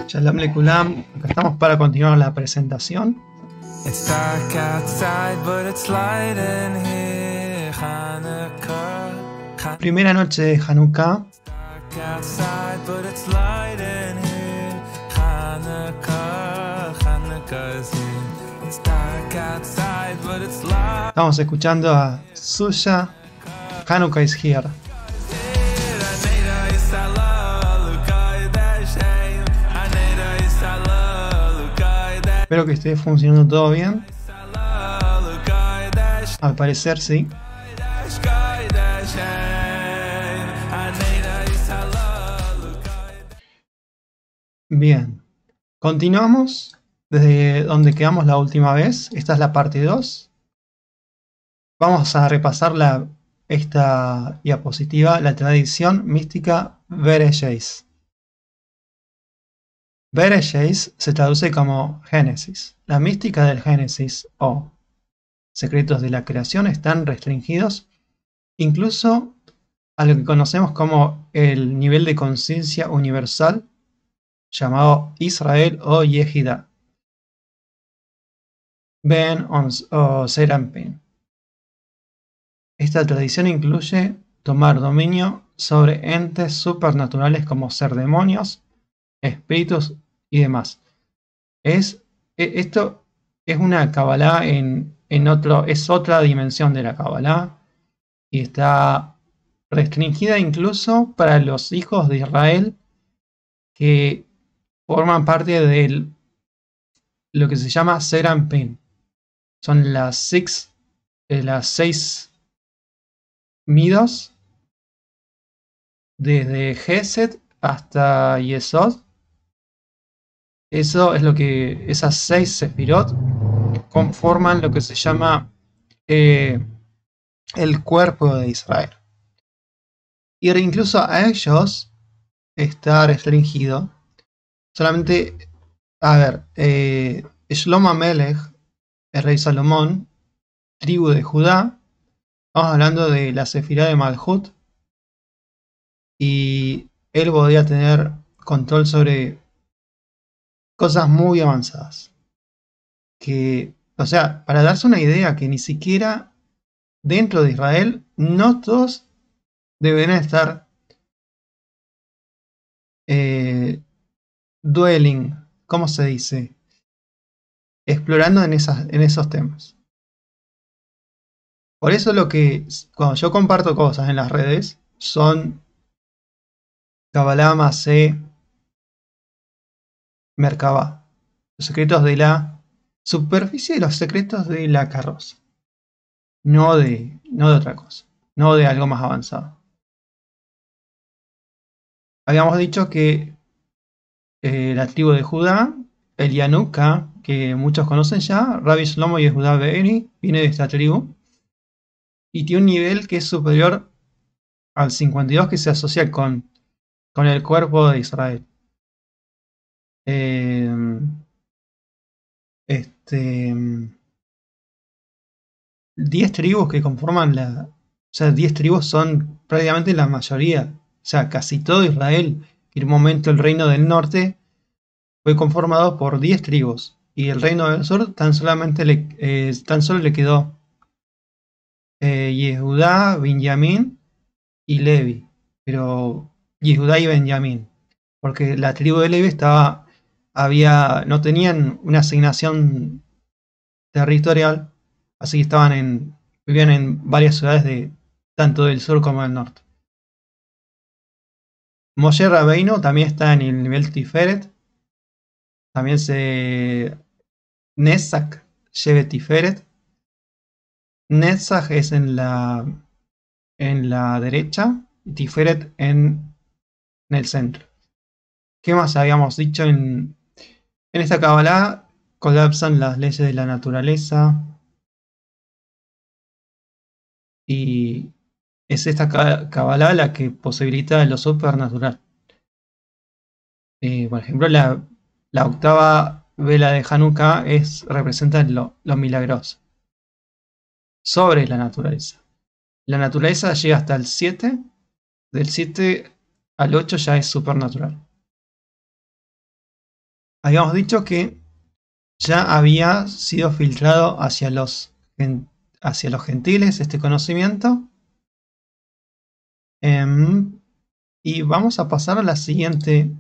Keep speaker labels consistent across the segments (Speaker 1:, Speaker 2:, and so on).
Speaker 1: Shalom Lekulam, acá estamos para continuar la presentación.
Speaker 2: It's dark outside, but it's light in here. Hanukkah.
Speaker 1: Primera noche de Hanukkah.
Speaker 2: Dark outside, but it's light in here. Hanukkah. Hanukkah's here. It's dark outside, but it's light.
Speaker 1: Estamos escuchando a Suya. Hanukkah is here. Espero que esté funcionando todo bien. Al parecer sí. Bien. Continuamos desde donde quedamos la última vez. Esta es la parte 2. Vamos a repasar esta diapositiva, la tradición mística Bereshis. Bereshis se traduce como Génesis. La mística del Génesis o secretos de la creación están restringidos incluso a lo que conocemos como el nivel de conciencia universal llamado Israel o Yehida, Ben o Serampin. Esta tradición incluye tomar dominio sobre entes supernaturales como ser demonios, espíritus y demás. Esto es una Kabbalah es otra dimensión de la Kabbalah y está restringida incluso para los hijos de Israel que forman parte de lo que se llama Serampin. Son las seis midos desde Gesed hasta Yesod. Eso es lo que esas 6 sefirot conforman lo que se llama el cuerpo de Israel. Y incluso a ellos está restringido. Solamente, Shlomo Amelech, el rey Salomón, tribu de Judá, estamos hablando de la sefirá de Malhut, y él podía tener control sobre cosas muy avanzadas. Para darse una idea, que ni siquiera dentro de Israel, no todos deberían estar ¿cómo se dice? Explorando en esos temas. Por eso cuando yo comparto cosas en las redes, son Kabbalah Masé Merkabah, los secretos de la superficie y los secretos de la carroza, no de otra cosa, no de algo más avanzado. Habíamos dicho que la tribu de Judá, el Yanuka, que muchos conocen ya, Rabbi Shlomo Yehuda Be'eri, viene de esta tribu y tiene un nivel que es superior al 52, que se asocia con el cuerpo de Israel. 10 tribus que conforman 10 tribus son prácticamente la mayoría. O sea, casi todo Israel. En un momento el reino del norte fue conformado por 10 tribus. Y el reino del sur tan solo le quedó Yehudá, Benjamín y Levi. Pero Yehudá y Benjamín. Porque la tribu de Levi no tenían una asignación territorial, así que vivían en varias ciudades tanto del sur como del norte. Moshe Rabbeinu también está en el nivel Tiferet. También Netzach lleve Tiferet. Netzach es en la derecha y Tiferet en el centro. ¿Qué más habíamos dicho? En esta Kabbalah colapsan las leyes de la naturaleza. Y es esta Kabbalah la que posibilita lo supernatural. Por ejemplo, la octava vela de Hanukkah representa lo milagroso sobre la naturaleza. La naturaleza llega hasta el 7. Del 7 al 8 ya es supernatural. Habíamos dicho que ya había sido filtrado hacia los gentiles este conocimiento. Y vamos a pasar a la siguiente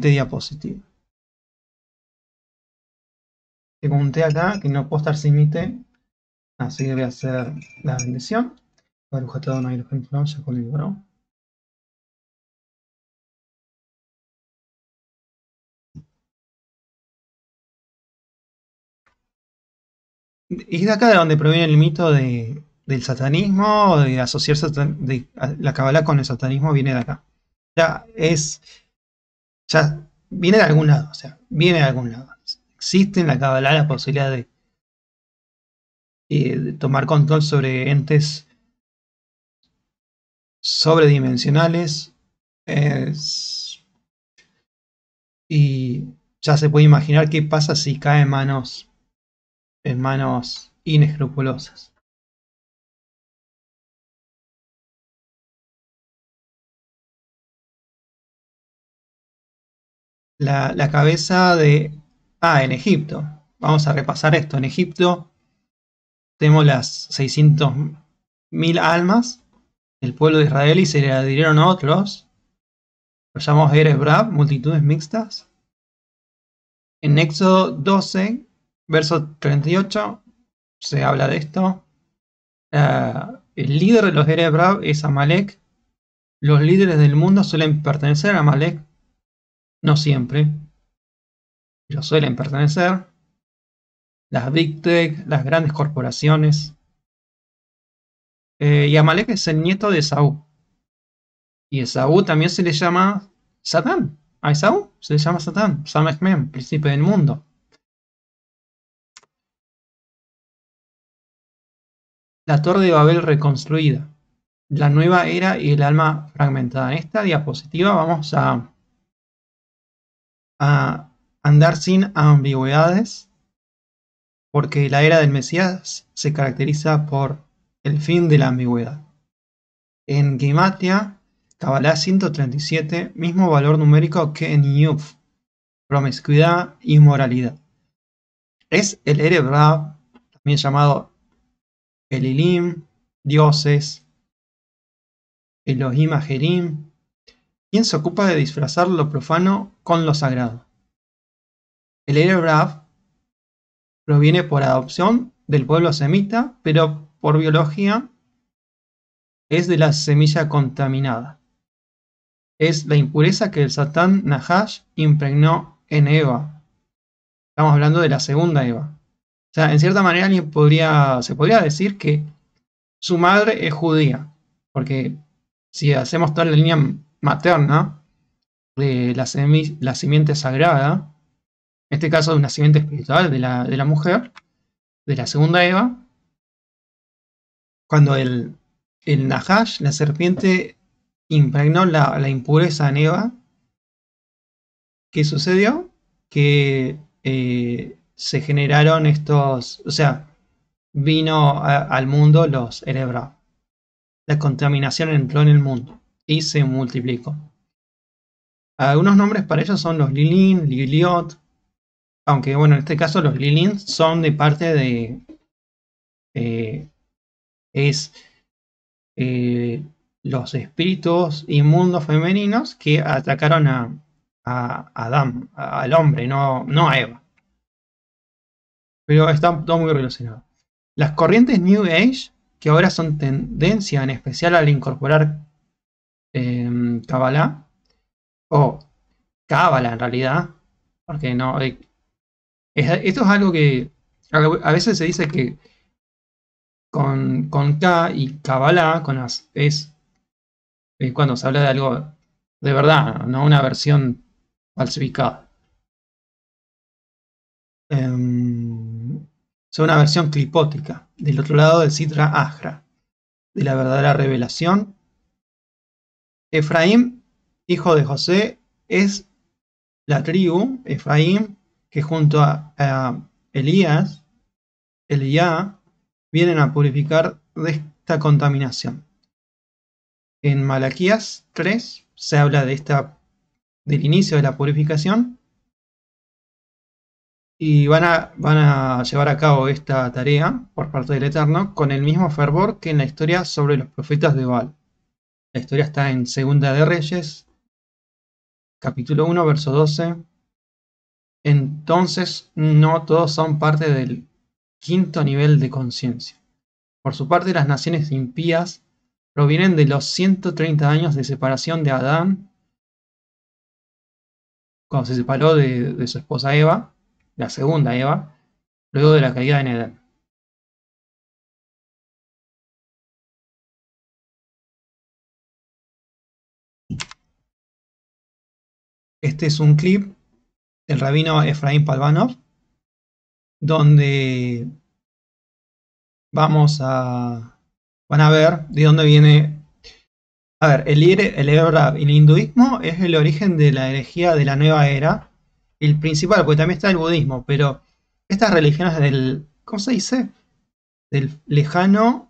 Speaker 1: diapositiva. Te comenté acá que no puedo estar sin mi té, así que voy a hacer la bendición. Baruch atah Adonai Eloheinu melech haolam v'olam. Y es de acá de donde proviene el mito del satanismo, de asociar la Kabbalah con el satanismo, viene de acá. Ya viene de algún lado, o sea, viene de algún lado. Existe en la Kabbalah la posibilidad de tomar control sobre entes sobredimensionales, y ya se puede imaginar qué pasa si cae en manos inescrupulosas. La cabeza de... en Egipto. Vamos a repasar esto. En Egipto tenemos las 600.000 almas del pueblo de Israel y se le adhirieron otros. Los llamamos Erev Rav, multitudes mixtas. En Éxodo 12, verso 38, se habla de esto. El líder de los Erev Rav es Amalek. Los líderes del mundo suelen pertenecer a Amalek. No siempre, pero suelen pertenecer. Las Big Tech, las grandes corporaciones. Y Amalek es el nieto de Esaú. Y Esaú también se le llama Satán. A Esaú se le llama Satán, Samechmen, príncipe del mundo. La torre de Babel reconstruida. La nueva era y el alma fragmentada. En esta diapositiva vamos a andar sin ambigüedades, porque la era del Mesías se caracteriza por el fin de la ambigüedad. En Gematria, Kabbalah 137, mismo valor numérico que en Yuf, promiscuidad y moralidad. Es el Erev Rav, también llamado Elilim, dioses, Elohim Ajerim, quien se ocupa de disfrazar lo profano con lo sagrado. El Erev Rav proviene por adopción del pueblo semita, pero por biología es de la semilla contaminada. Es la impureza que el Satán Nahash impregnó en Eva. Estamos hablando de la segunda Eva. O sea, en cierta manera se podría decir que su madre es judía, porque si hacemos toda la línea materna de la simiente sagrada, en este caso de una simiente espiritual de la mujer, de la segunda Eva, cuando el Nahash, la serpiente, impregnó la impureza en Eva, ¿qué sucedió? Que se generaron estos, o sea, vino al mundo los Erev Rav. La contaminación entró en el mundo y se multiplicó. Algunos nombres para ellos son los Lilin, Liliot, aunque bueno, en este caso los Lilin son de parte de los espíritus inmundos femeninos que atacaron a Adán, al hombre, no a Eva. Pero está todo muy relacionado. Las corrientes New Age, que ahora son tendencia, en especial al incorporar Kabbalah, o Cábala en realidad, porque no. Esto es algo que a veces se dice que con K y Kabbalah es cuando se habla de algo de verdad, no una versión falsificada. Es una versión clipótica del otro lado del Sitra Ahra, de la verdadera revelación. Efraín, hijo de José, es la tribu Efraín que junto a Elías, vienen a purificar de esta contaminación. En Malaquías 3 se habla de del inicio de la purificación, y van a llevar a cabo esta tarea por parte del Eterno con el mismo fervor que en la historia sobre los profetas de Baal. La historia está en Segunda de Reyes, capítulo 1, verso 12. Entonces no todos son parte del quinto nivel de conciencia. Por su parte, las naciones impías provienen de los 130 años de separación de Adán, cuando se separó de su esposa Eva, la segunda Eva, luego de la caída en Edén. Este es un clip del rabino Efraín Palvanov, donde van a ver de dónde viene. A ver, el hinduismo es el origen de la herejía de la nueva era, el principal, porque también está el budismo, pero estas religiones del, ¿cómo se dice? Del lejano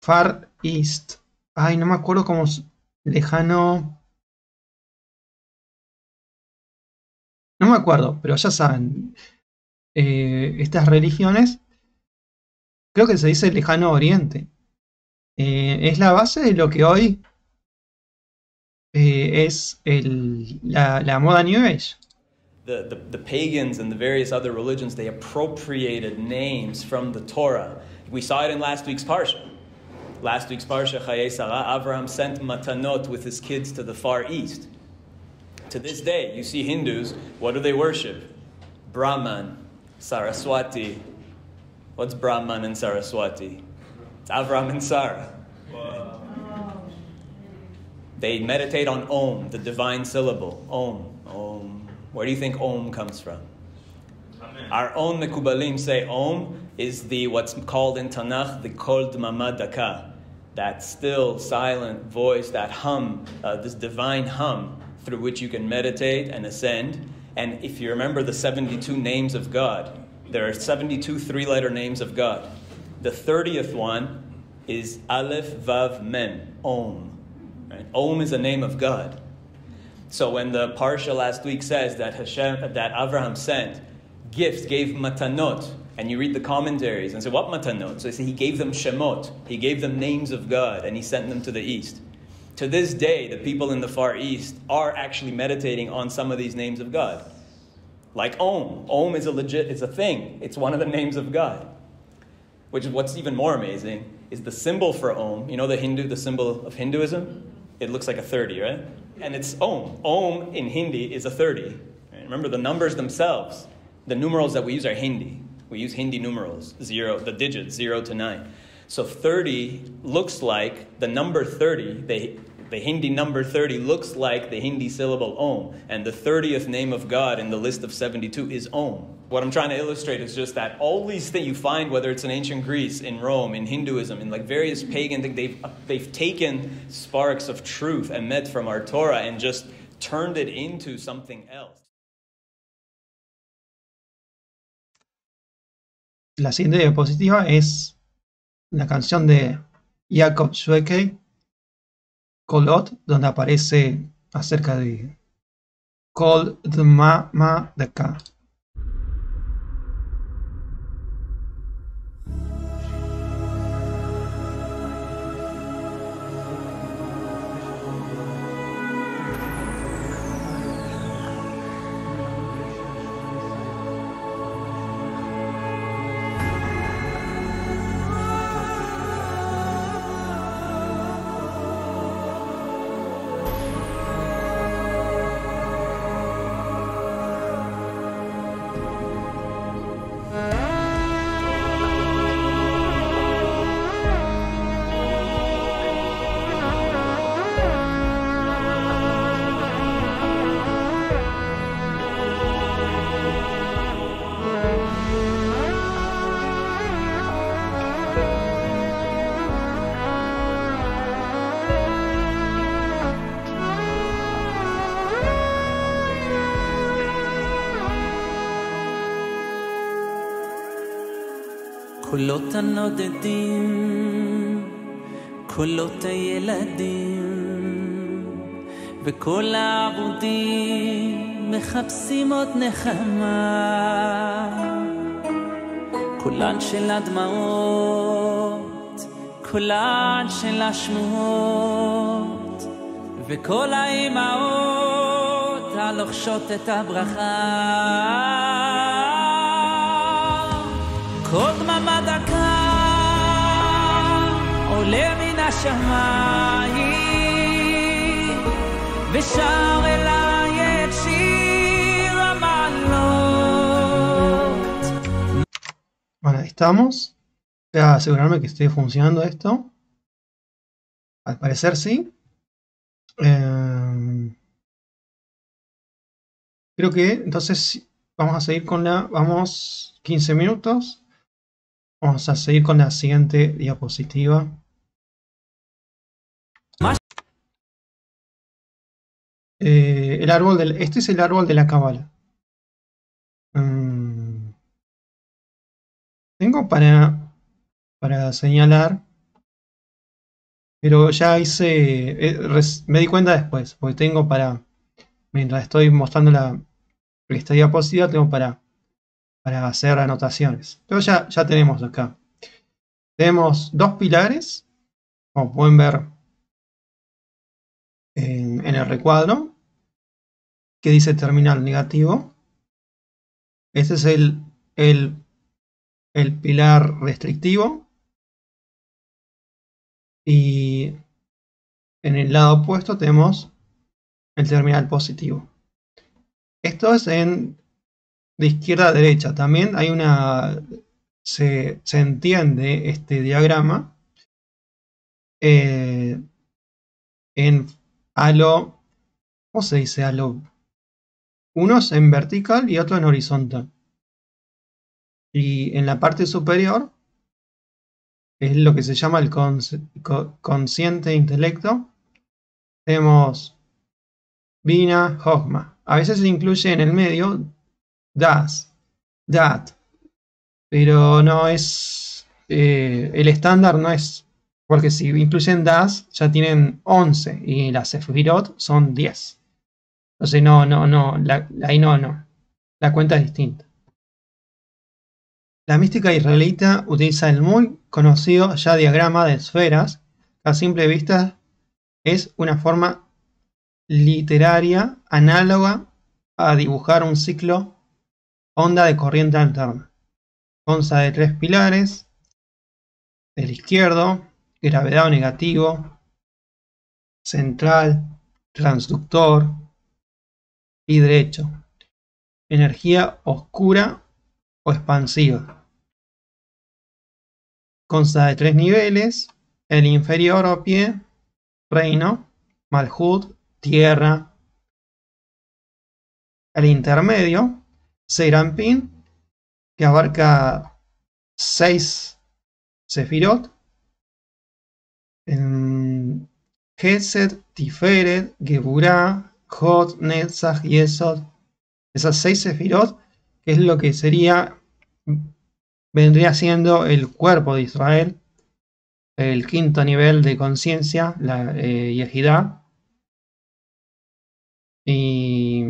Speaker 1: Far East. Ay, no me acuerdo cómo lejano. No me acuerdo, pero ya saben. Estas religiones, creo que se dice lejano oriente. Es la base de lo que hoy es la moda New Age.
Speaker 3: The pagans and the various other religions, they appropriated names from the Torah. We saw it in last week's Parsha. Last week's Parsha, Chayei Sarah, Avraham sent matanot with his kids to the Far East. To this day, you see Hindus, what do they worship? Brahman, Saraswati. What's Brahman and Saraswati? It's Avraham and Sarah. Wow. They meditate on Om, the divine syllable. Om, Om. Where do you think Om comes from? Amen. Our own Mekubalim say Om is what's called in Tanakh the Kol Dmama Daka. That still, silent voice, that hum, this divine hum through which you can meditate and ascend. And if you remember the 72 names of God, there are 72 three-letter names of God. The 30th one is Aleph Vav Mem, Om. Right? Om is a name of God. So when the Parsha last week says that Avraham sent gifts, gave matanot, and you read the commentaries and say, what matanot? So they say he gave them shemot, he gave them names of God, and he sent them to the east. To this day, the people in the Far East are actually meditating on some of these names of God. Like Om. Om is it's a thing. It's one of the names of God. Which is what's even more amazing is the symbol for Om. You know the symbol of Hinduism? It looks like a 30, right? And it's Om. Om in Hindi is a 30. Right? Remember, the numbers themselves, the numerals that we use are Hindi. We use Hindi numerals, the digits, 0 to 9. So 30 looks like the number 30, the Hindi number 30 looks like the Hindi syllable Om. And the 30th name of God in the list of 72 is Om. What I'm trying to illustrate is just that all these things you find, whether it's in ancient Greece, in Rome, in Hinduism, in like various pagan things, they've taken sparks of truth and met from our Torah and just turned it into something else.
Speaker 1: La siguiente diapositiva es la canción de Jacob Shwekey, Kolot, donde aparece acerca de Kol Dmama Daka.
Speaker 2: קולות הנודדים, קולות הילדים,
Speaker 4: וכל העבודים מחפשים עוד נחמה, קולן של הדמעות, קולן של השמועות, וכל האימהות הלוחשות את הברכה. כל דממה דקה עולה מן השמיים ושר אליי את שיר המעלות.
Speaker 1: Bueno, ahí estamos. Voy a asegurarme que esté funcionando esto. Al parecer sí. Creo que entonces vamos a seguir con vamos 15 minutos. Vamos a seguir con la siguiente diapositiva. El árbol este es el árbol de la cábala. Tengo para señalar, pero ya hice, me di cuenta después, porque tengo mientras estoy mostrando esta diapositiva, tengo para hacer anotaciones. Pero ya tenemos acá. Tenemos dos pilares, como pueden ver en el recuadro, que dice terminal negativo. Este es el pilar restrictivo. Y en el lado opuesto tenemos el terminal positivo. Esto es de izquierda a derecha. También hay se entiende este diagrama en halo, ¿cómo se dice halo? Uno es en vertical y otro en horizontal. Y en la parte superior es lo que se llama el consciente intelecto. Tenemos Bina, Hokma. A veces se incluye en el medio Das, Dat. Pero no es... el estándar no es... Porque si incluyen Das ya tienen 11 y las Sefirot son 10. Entonces ahí no. La cuenta es distinta. La mística israelita utiliza el muy conocido ya diagrama de esferas, que a simple vista es una forma literaria análoga a dibujar un ciclo onda de corriente alterna. Consta de 3 pilares: el izquierdo, gravedad o negativo, central, transductor y derecho, energía oscura o expansiva. Consta de 3 niveles: el inferior o pie, reino, Malhut, tierra. El intermedio, Serampin, que abarca 6 Sefirot, Gesed, Tiferet, Geburah, Hod, Netzach, Yesod. Esas 6 Sefirot, que es lo que vendría siendo el cuerpo de Israel, el quinto nivel de conciencia, la Yehidá. Y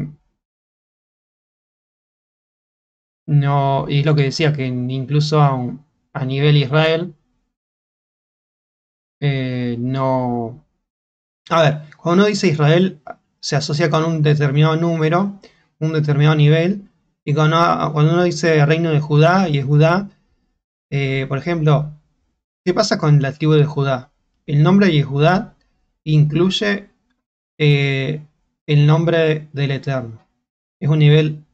Speaker 1: es lo que decía, que incluso a nivel Israel, no... A ver, cuando uno dice Israel, se asocia con un determinado número, un determinado nivel, y cuando uno dice reino de Judá y es Judá, por ejemplo, ¿qué pasa con la tribu de Judá? El nombre Yehudá incluye el nombre del Eterno. Es un nivel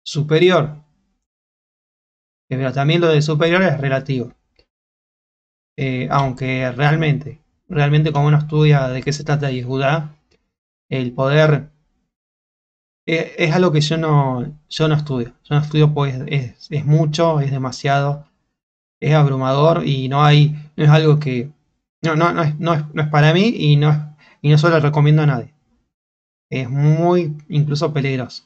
Speaker 1: superior. Pero también lo de superior es relativo. Aunque realmente como uno estudia de qué se trata Yehudá, el poder es algo que yo no estudio. Yo no estudio pues es mucho, es demasiado, es abrumador y no es algo que no es para mí y no se lo recomiendo a nadie. Es muy incluso peligroso.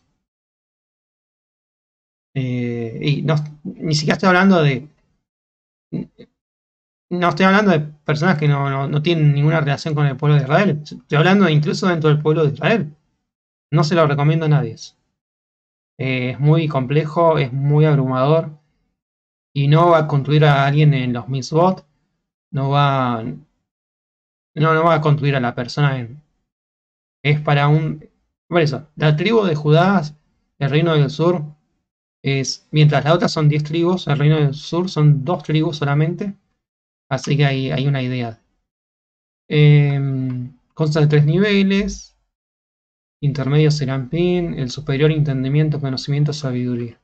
Speaker 1: Y ni siquiera estoy hablando de no estoy hablando de personas que no tienen ninguna relación con el pueblo de Israel. Estoy hablando incluso dentro del pueblo de Israel. No se lo recomiendo a nadie. Es muy complejo, es muy abrumador y no va a construir a alguien en los mitzvot, no va a construir a la persona es para por eso, la tribu de Judá, el reino del sur, mientras las otras son 10 tribus, el reino del sur son 2 tribus solamente, así que hay una idea. Consta de 3 niveles, intermedio serampín, el superior entendimiento, conocimiento, sabiduría.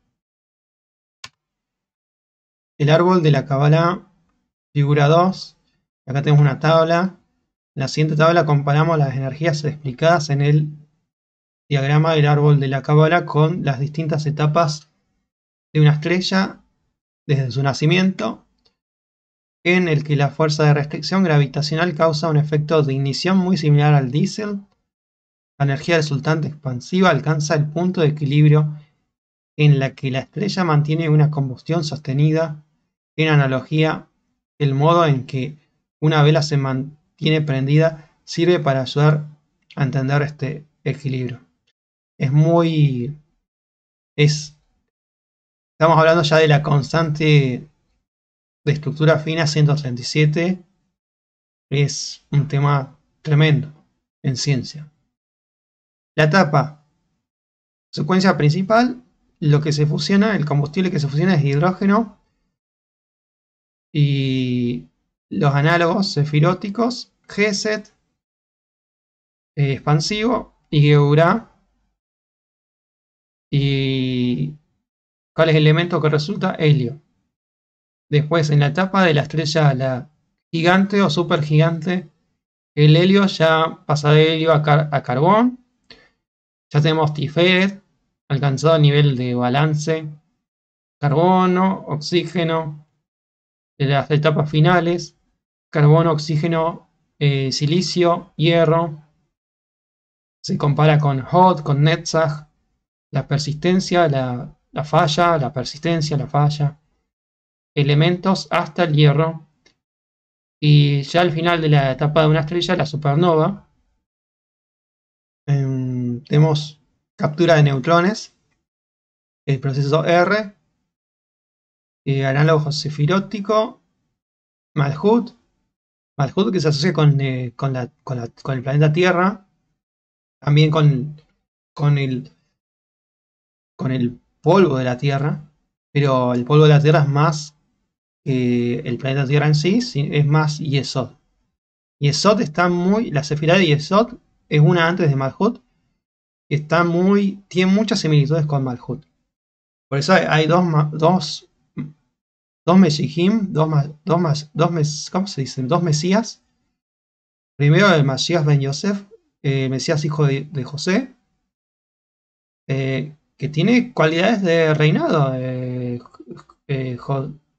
Speaker 1: El árbol de la Kabbalah, figura 2. Acá tenemos una tabla. En la siguiente tabla comparamos las energías explicadas en el diagrama del árbol de la Kabbalah con las distintas etapas de una estrella desde su nacimiento, en el que la fuerza de restricción gravitacional causa un efecto de ignición muy similar al diésel. La energía resultante expansiva alcanza el punto de equilibrio en la que la estrella mantiene una combustión sostenida. En analogía, el modo en que una vela se mantiene prendida sirve para ayudar a entender este equilibrio. Estamos hablando ya de la constante de estructura fina 137. Es un tema tremendo en ciencia. La etapa, secuencia principal, lo que se fusiona, el combustible que se fusiona es hidrógeno y los análogos sefiróticos, Geset, expansivo, y Geurah. ¿Y cuál es el elemento que resulta? Helio. Después, en la etapa de la estrella la gigante o supergigante, el helio ya pasa de helio a carbón. Ya tenemos Tiferet, alcanzado a nivel de balance, carbono, oxígeno, de las etapas finales, carbono, oxígeno, silicio, hierro. Se compara con Hod, con Netzach, la persistencia, la falla, la persistencia, la falla, elementos hasta el hierro. Y ya al final de la etapa de una estrella, la supernova, tenemos captura de neutrones, el proceso R, análogo sefirótico, Malhut que se asocia con el planeta Tierra, también con el polvo de la Tierra, pero el polvo de la Tierra es más que el planeta Tierra en sí, es más Yesod. Yesod está la sefirá de Yesod es una antes de Malhut, y tiene muchas similitudes con Malhut. Por eso hay dos Meshihim, ¿cómo se dice? Dos Mesías. Primero el Mashiach ben Yosef, Mesías hijo de José, que tiene cualidades de reinado.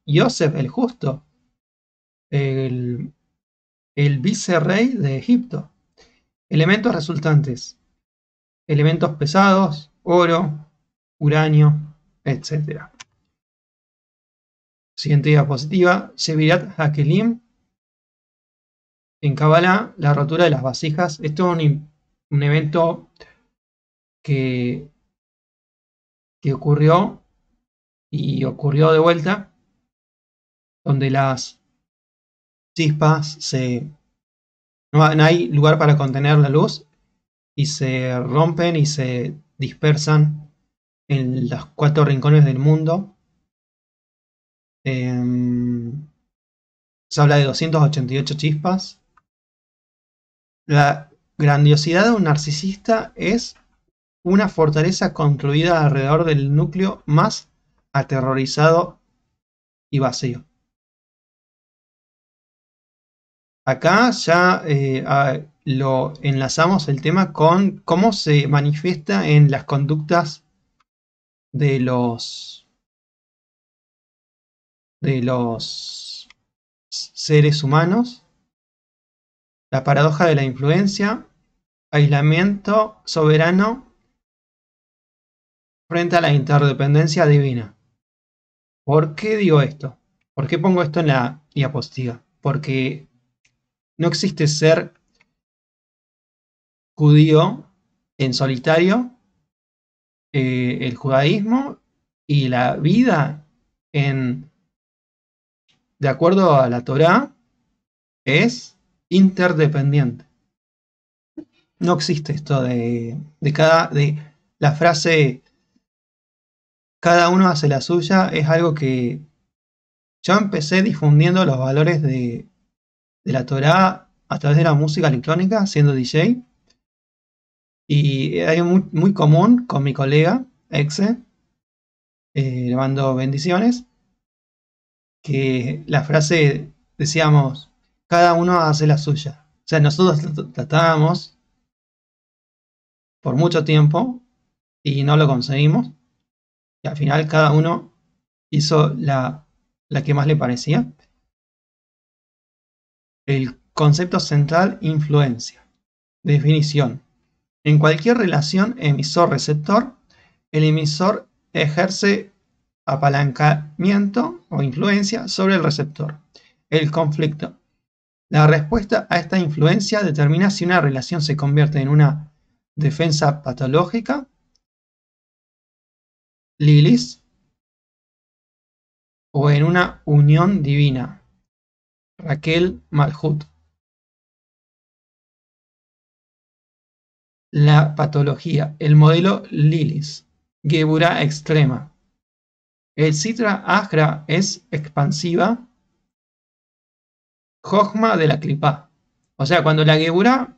Speaker 1: Yosef el justo, el vicerrey de Egipto. Elementos resultantes: elementos pesados, oro, uranio, etc. Siguiente diapositiva, Shevirat Hakelim. En Kabbalah, la rotura de las vasijas. Esto es un evento que ocurrió y ocurrió de vuelta, donde las chispas no hay lugar para contener la luz y se rompen y se dispersan en los 4 rincones del mundo. Se habla de 288 chispas. La grandiosidad de un narcisista es una fortaleza construida alrededor del núcleo más aterrorizado y vacío. Acá ya lo enlazamos el tema con cómo se manifiesta en las conductas de los seres humanos. La paradoja de la influencia, aislamiento soberano frente a la interdependencia divina. ¿Por qué digo esto? ¿Por qué pongo esto en la diapositiva? porque no existe ser judío en solitario, el judaísmo y la vida de acuerdo a la Torá es interdependiente. No existe esto de la frase cada uno hace la suya. Es algo que yo empecé difundiendo los valores de la Torá a través de la música electrónica, siendo DJ. Y es algo muy común con mi colega, Exe, le mando bendiciones, que la frase decíamos, cada uno hace la suya. O sea, nosotros tratábamos por mucho tiempo y no lo conseguimos. Y al final cada uno hizo la que más le parecía. El concepto central, influencia. Definición. En cualquier relación emisor-receptor, el emisor ejerce apalancamiento o influencia sobre el receptor. El conflicto. La respuesta a esta influencia determina si una relación se convierte en una defensa patológica, Lilis, o en una unión divina, Raquel Malhut. La patología, el modelo Lilis, Geburá extrema. El Sitra Achra es expansiva, Jochma de la Klipá. O sea, cuando la Geburá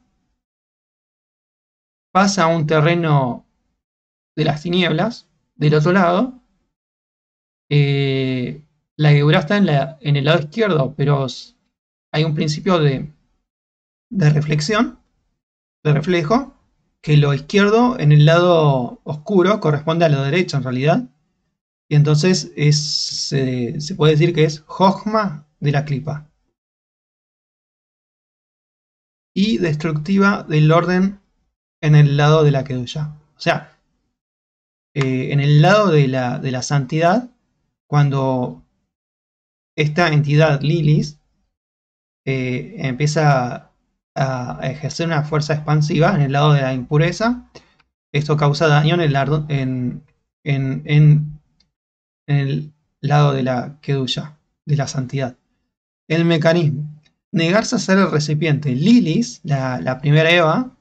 Speaker 1: pasa a un terreno de las tinieblas, del otro lado, la Geburá está en el lado izquierdo, pero hay un principio de reflexión, de reflejo, que lo izquierdo en el lado oscuro corresponde a lo derecho en realidad. Y entonces se puede decir que es Jochma de la Klipá. Y destructiva del orden en el lado de la Kedushá. O sea, en el lado de la santidad, cuando esta entidad Lilis empieza a ejercer una fuerza expansiva en el lado de la impureza, esto causa daño en el lado de la Kedushá, de la santidad. El mecanismo. Negarse a ser el recipiente. Lilis, la primera Eva,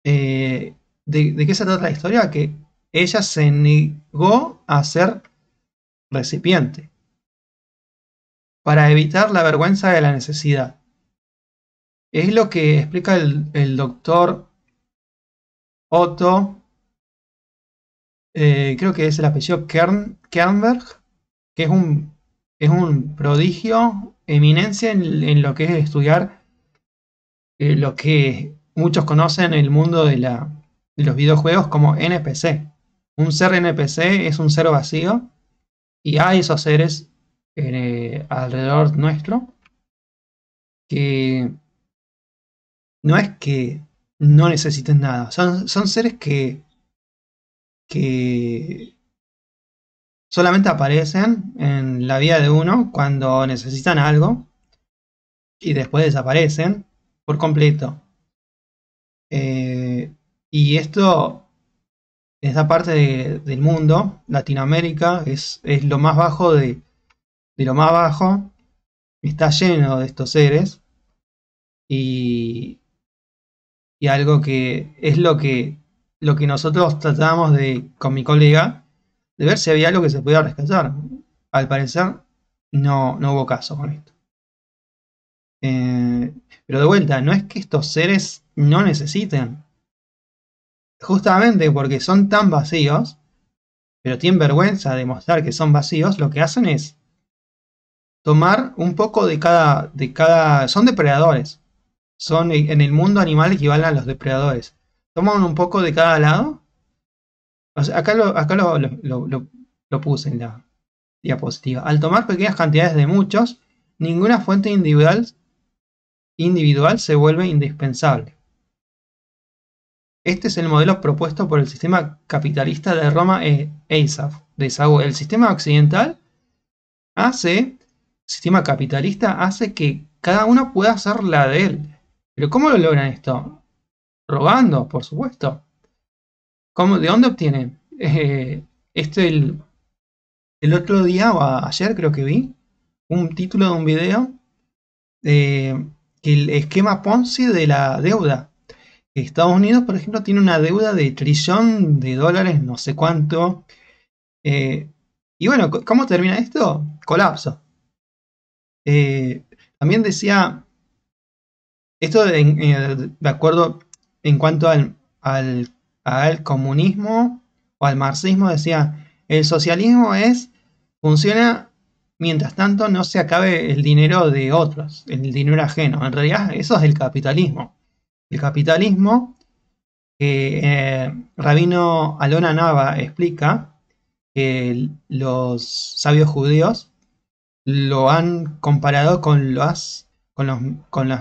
Speaker 1: ¿de qué se trata la historia? Que ella se negó a ser recipiente para evitar la vergüenza de la necesidad. Es lo que explica el doctor Otto, creo que es el apellido Kernberg, que es un prodigio, eminencia en lo que es estudiar lo que muchos conocen en el mundo de los videojuegos como NPC. Un ser NPC es un ser vacío y hay esos seres alrededor nuestro que no es que no necesiten nada, son seres que solamente aparecen en la vida de uno cuando necesitan algo y después desaparecen por completo. Y esto, en esta parte del mundo, Latinoamérica es lo más bajo de lo más bajo, está lleno de estos seres y algo que es lo que nosotros tratamos con mi colega, de ver si había algo que se podía rescatar. Al parecer no hubo caso con esto. Pero de vuelta, no es que estos seres no necesiten. Justamente porque son tan vacíos, pero tienen vergüenza de mostrar que son vacíos, lo que hacen es tomar un poco de cada. Son depredadores. Son en el mundo animal equivalen a los depredadores. Toman un poco de cada lado. O sea, acá lo puse en la diapositiva. Al tomar pequeñas cantidades de muchos, ninguna fuente individual se vuelve indispensable. Este es el modelo propuesto por el sistema capitalista de Roma e Esaú. El sistema occidental hace sistema capitalista hace que cada uno pueda hacer la de él. ¿Pero cómo lo logran esto? Robando, por supuesto. ¿De dónde obtienen? El otro día, o ayer creo que vi, un título de un video que el esquema Ponzi de la deuda. Estados Unidos, por ejemplo, tiene una deuda de $1 trillón, no sé cuánto. Y bueno, ¿cómo termina esto? Colapso. También decía, esto de acuerdo en cuanto al comunismo o al marxismo, decía, el socialismo funciona mientras tanto no se acabe el dinero de otros, el dinero ajeno. En realidad eso es el capitalismo. El capitalismo que Rabino Alona Nava explica que los sabios judíos lo han comparado con los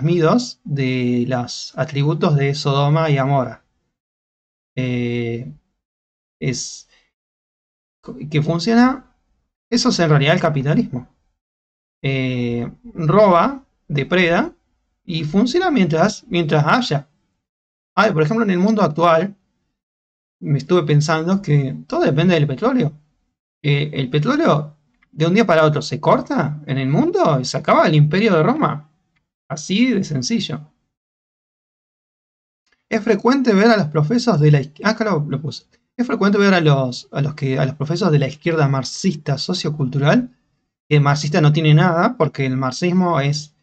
Speaker 1: midos de los atributos de Sodoma y Amora. Es que funciona. Eso es en realidad el capitalismo. Roba, depreda y funciona mientras haya. Por ejemplo, en el mundo actual me estuve pensando que todo depende del petróleo. El petróleo de un día para otro se corta en el mundo y se acaba el imperio de Roma. Así de sencillo. Es frecuente ver a los profesos de la izquierda. Acá lo puse. Es frecuente ver a los profesos de la izquierda marxista sociocultural, que marxista no tiene nada, porque el marxismo es...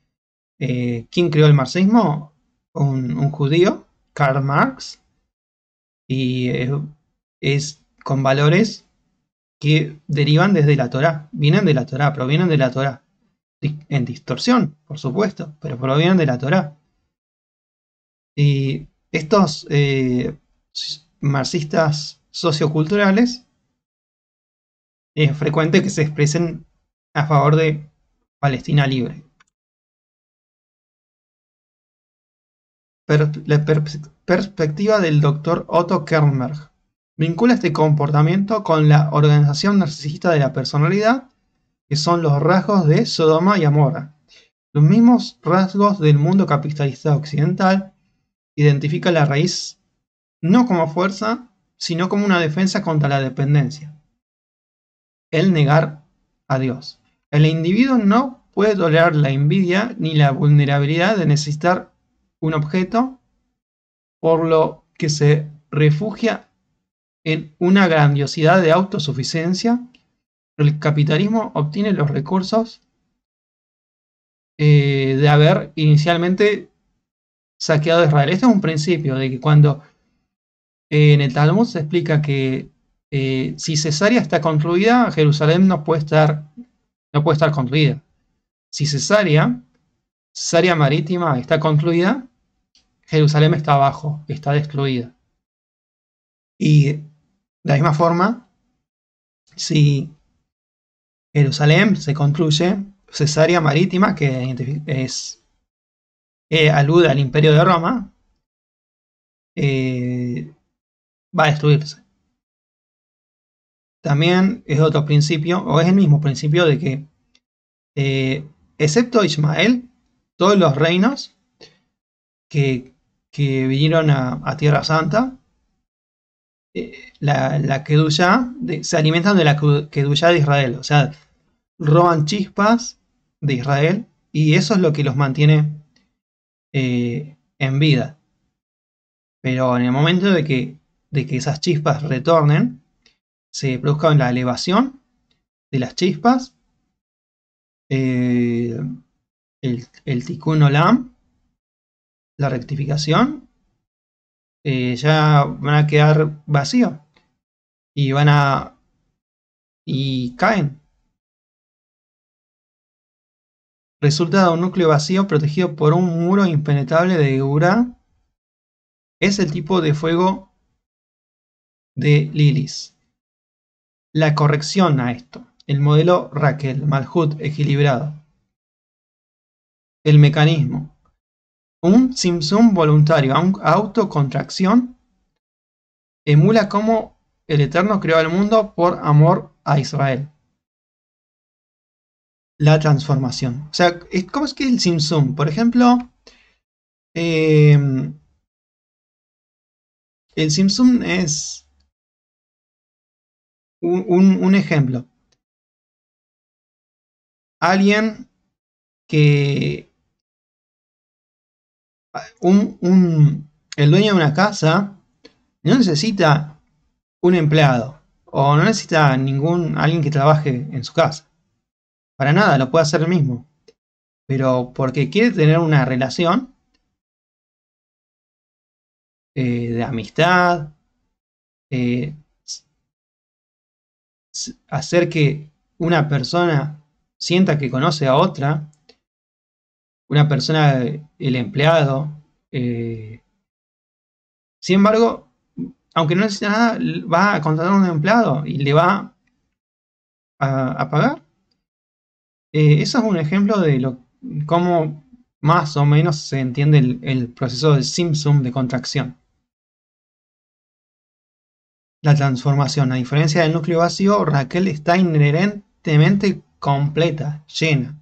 Speaker 1: ¿quién creó el marxismo? Un judío, Karl Marx, y es con valores que derivan desde la Torá, vienen de la Torá, provienen de la Torá, en distorsión, por supuesto, pero provienen de la Torá. Y estos marxistas socioculturales es frecuente que se expresen a favor de Palestina libre. La perspectiva del Dr. Otto Kernberg vincula este comportamiento con la organización narcisista de la personalidad, que son los rasgos de Sodoma y Amora. Los mismos rasgos del mundo capitalista occidental identifica la raíz no como fuerza, sino como una defensa contra la dependencia. El negar a Dios. El individuo no puede tolerar la envidia ni la vulnerabilidad de necesitar un objeto, por lo que se refugia en una grandiosidad de autosuficiencia. El capitalismo obtiene los recursos de haber inicialmente saqueado a Israel. Este es un principio de que cuando en el Talmud se explica que si Cesarea está construida, Jerusalén no puede estar construida. Si Cesarea marítima está construida, Jerusalén está abajo, está destruida. Y de la misma forma, si Jerusalén se construye, Cesarea marítima, que alude al imperio de Roma, va a destruirse. También es otro principio, o es el mismo principio de que, excepto Ismael, todos los reinos que vinieron a Tierra Santa, la Kedushá, se alimentan de la Kedushá de Israel. O sea, roban chispas de Israel y eso es lo que los mantiene en vida. Pero en el momento de que esas chispas retornen, se produzca la elevación de las chispas, el Tikkun Olam, la rectificación, ya van a quedar vacíos y caen. Resulta de un núcleo vacío protegido por un muro impenetrable de Geburá. Es el tipo de fuego de Lilith. La corrección a esto, el modelo Raquel, Malhut equilibrado. El mecanismo. Un Tzimtzum voluntario, autocontracción, emula cómo el Eterno creó el mundo por amor a Israel. la transformación. O sea, ¿cómo es que el Simsum? Por ejemplo, el Simsum es un ejemplo. Alguien que... el dueño de una casa no necesita un empleado o no necesita alguien que trabaje en su casa. Para nada, lo puede hacer él mismo. Pero porque quiere tener una relación de amistad, hacer que una persona sienta que conoce a otra, una persona, el empleado. Sin embargo, aunque no necesita nada, va a contratar a un empleado y le va a pagar. Eso es un ejemplo de cómo más o menos se entiende el proceso de Simsum de contracción. La transformación, a diferencia del núcleo vacío, Raquel está inherentemente completa, llena.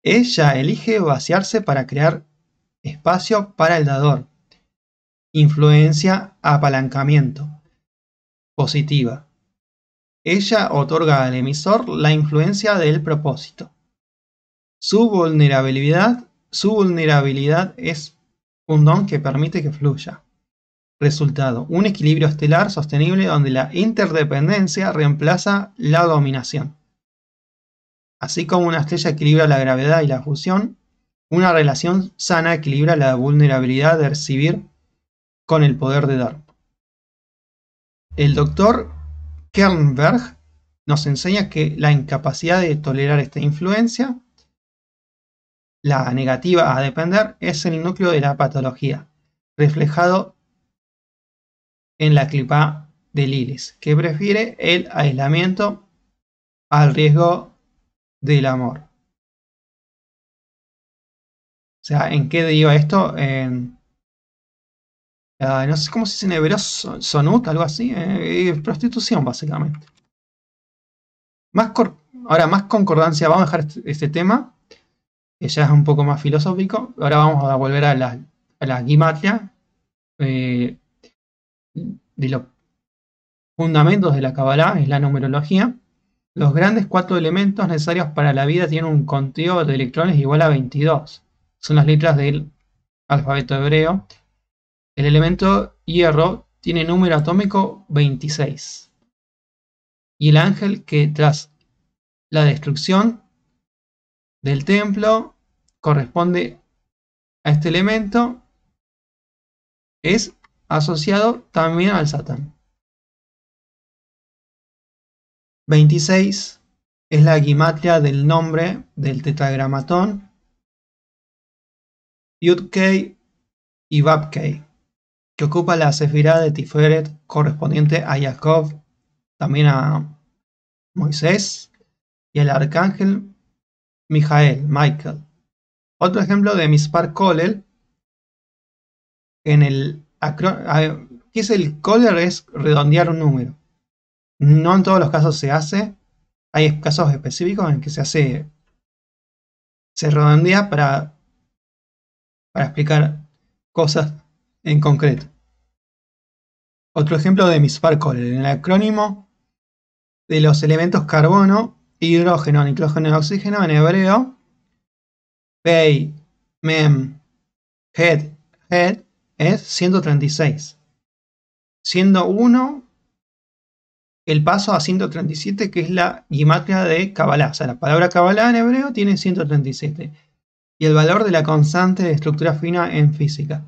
Speaker 1: Ella elige vaciarse para crear espacio para el dador. Influencia, apalancamiento. Positiva. Ella otorga al emisor la influencia del propósito. Su vulnerabilidad es un don que permite que fluya. Resultado: un equilibrio estelar sostenible donde la interdependencia reemplaza la dominación. Así como una estrella equilibra la gravedad y la fusión, una relación sana equilibra la vulnerabilidad de recibir con el poder de dar. El doctor Kernberg nos enseña que la incapacidad de tolerar esta influencia, la negativa a depender, es el núcleo de la patología, reflejado en la clipa de Lilith, que prefiere el aislamiento al riesgo del amor. O sea, ¿en qué deriva esto? No sé cómo se dice en hebreo, sonut, algo así. Prostitución, básicamente. Ahora, más concordancia. Vamos a dejar este tema, que ya es un poco más filosófico. Ahora vamos a volver a la gimatria. De los fundamentos de la Kabbalah es la numerología. Los grandes 4 elementos necesarios para la vida tienen un conteo de electrones igual a 22. Son las letras del alfabeto hebreo. El elemento hierro tiene número atómico 26. Y el ángel que tras la destrucción del templo corresponde a este elemento es asociado también al Satán. 26 es la gimatria del nombre del tetragramatón Yud-Kei y Vav-Kei, que ocupa la sefirá de Tiferet correspondiente a Jacob, también a Moisés y al arcángel Michael. Otro ejemplo de Mispar Kolel, ¿qué es el Kolel? Es redondear un número. No en todos los casos se hace. Hay casos específicos en que se redondea para explicar cosas en concreto. Otro ejemplo de Mispar Kolel, en el acrónimo de los elementos carbono, hidrógeno, nitrógeno y oxígeno en hebreo, Pei, Mem, Het es 136. Siendo 1 el paso a 137, que es la gimatria de Kabbalah. O sea, la palabra Kabbalah en hebreo tiene 137. Y el valor de la constante de estructura fina en física.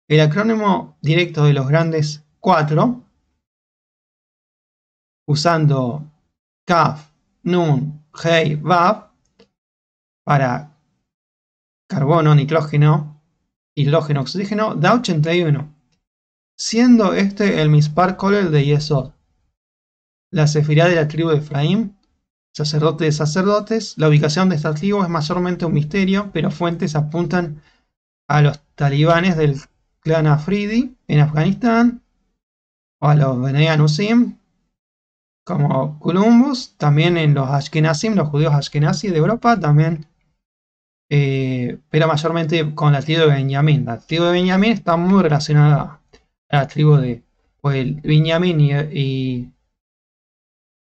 Speaker 1: El acrónimo directo de los grandes 4, usando Kaf, Nun, Hei, Vav, para carbono, nitrógeno, hidrógeno, oxígeno, da 81. Siendo este el Mispar Kolel de Yesod, la sefirá de la tribu de Efraín, sacerdote de sacerdotes. La ubicación de esta tribu es mayormente un misterio, pero fuentes apuntan a los talibanes del clan Afridi en Afganistán, o a los Bnei Anusim, como Columbus, también en los Ashkenazim, los judíos Ashkenazim de Europa, también, pero mayormente con la tribu de Benjamín. La tribu de Benjamín está muy relacionada a la tribu de pues, Benjamín